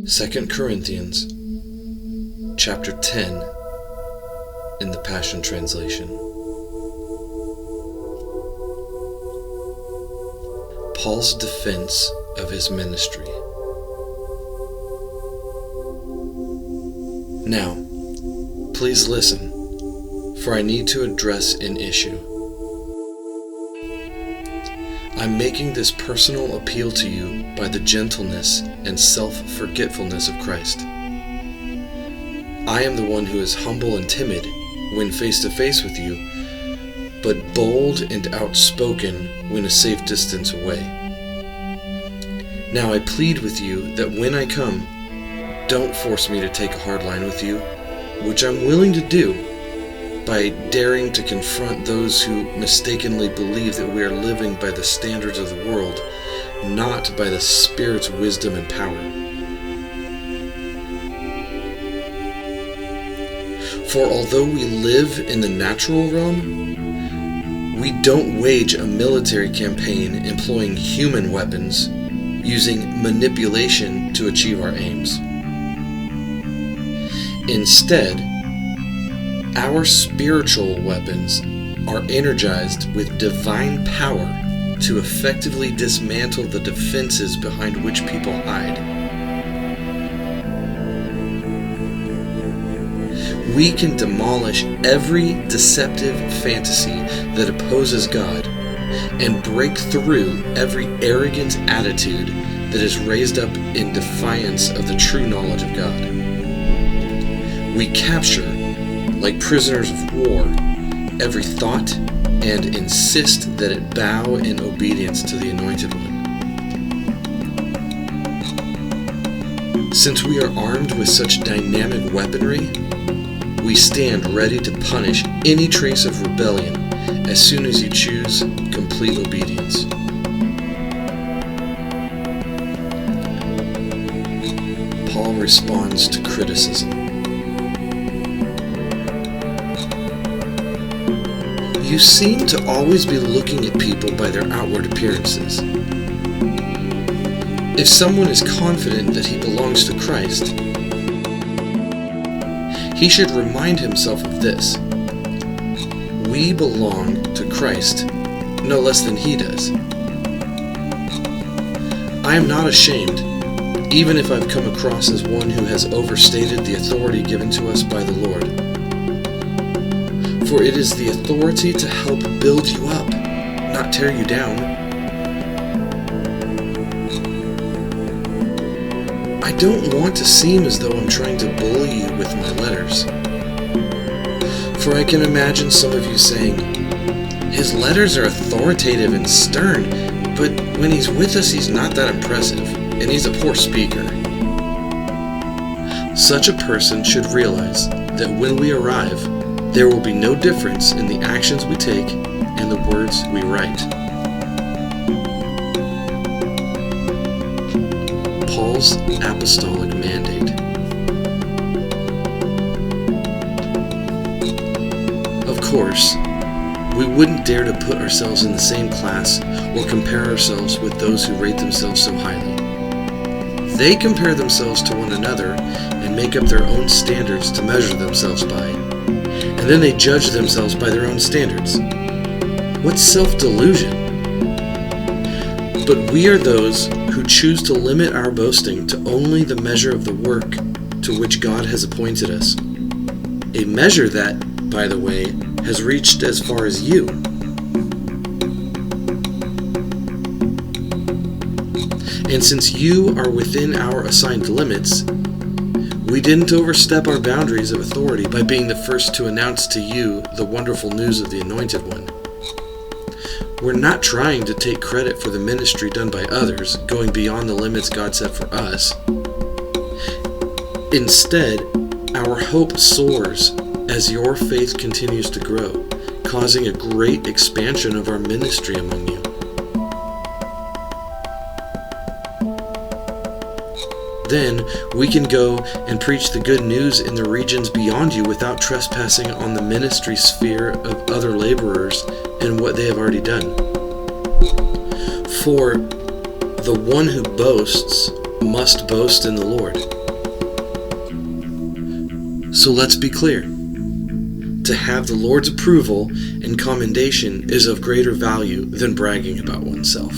2 Corinthians chapter 10 in the Passion Translation. Paul's defense of his ministry. Now, please listen, for I need to address an issue. I'm making this personal appeal to you by the gentleness and self-forgetfulness of Christ. I am the one who is humble and timid when face to face with you, but bold and outspoken when a safe distance away. Now I plead with you that when I come, don't force me to take a hard line with you, which I'm willing to do, by daring to confront those who mistakenly believe that we are living by the standards of the world, not by the Spirit's wisdom and power. For although we live in the natural realm, we don't wage a military campaign employing human weapons, using manipulation to achieve our aims. Instead, our spiritual weapons are energized with divine power to effectively dismantle the defenses behind which people hide. We can demolish every deceptive fantasy that opposes God and break through every arrogant attitude that is raised up in defiance of the true knowledge of God. We capture, like prisoners of war, every thought, and insist that it bow in obedience to the Anointed One. Since we are armed with such dynamic weaponry, we stand ready to punish any trace of rebellion as soon as you choose complete obedience. Paul responds to criticism. You seem to always be looking at people by their outward appearances. If someone is confident that he belongs to Christ, he should remind himself of this. We belong to Christ no less than he does. I am not ashamed, even if I've come across as one who has overstated the authority given to us by the Lord. For it is the authority to help build you up, not tear you down. I don't want to seem as though I'm trying to bully you with my letters. For I can imagine some of you saying, his letters are authoritative and stern, but when he's with us he's not that impressive, and he's a poor speaker. Such a person should realize that when we arrive, there will be no difference in the actions we take and the words we write. Paul's Apostolic Mandate. Of course, we wouldn't dare to put ourselves in the same class or compare ourselves with those who rate themselves so highly. They compare themselves to one another and make up their own standards to measure themselves by. And then they judge themselves by their own standards. What self-delusion! But we are those who choose to limit our boasting to only the measure of the work to which God has appointed us. A measure that, by the way, has reached as far as you. And since you are within our assigned limits, we didn't overstep our boundaries of authority by being the first to announce to you the wonderful news of the Anointed One. We're not trying to take credit for the ministry done by others, going beyond the limits God set for us. Instead, our hope soars as your faith continues to grow, causing a great expansion of our ministry among you. Then we can go and preach the good news in the regions beyond you without trespassing on the ministry sphere of other laborers and what they have already done. For the one who boasts must boast in the Lord. So let's be clear. To have the Lord's approval and commendation is of greater value than bragging about oneself.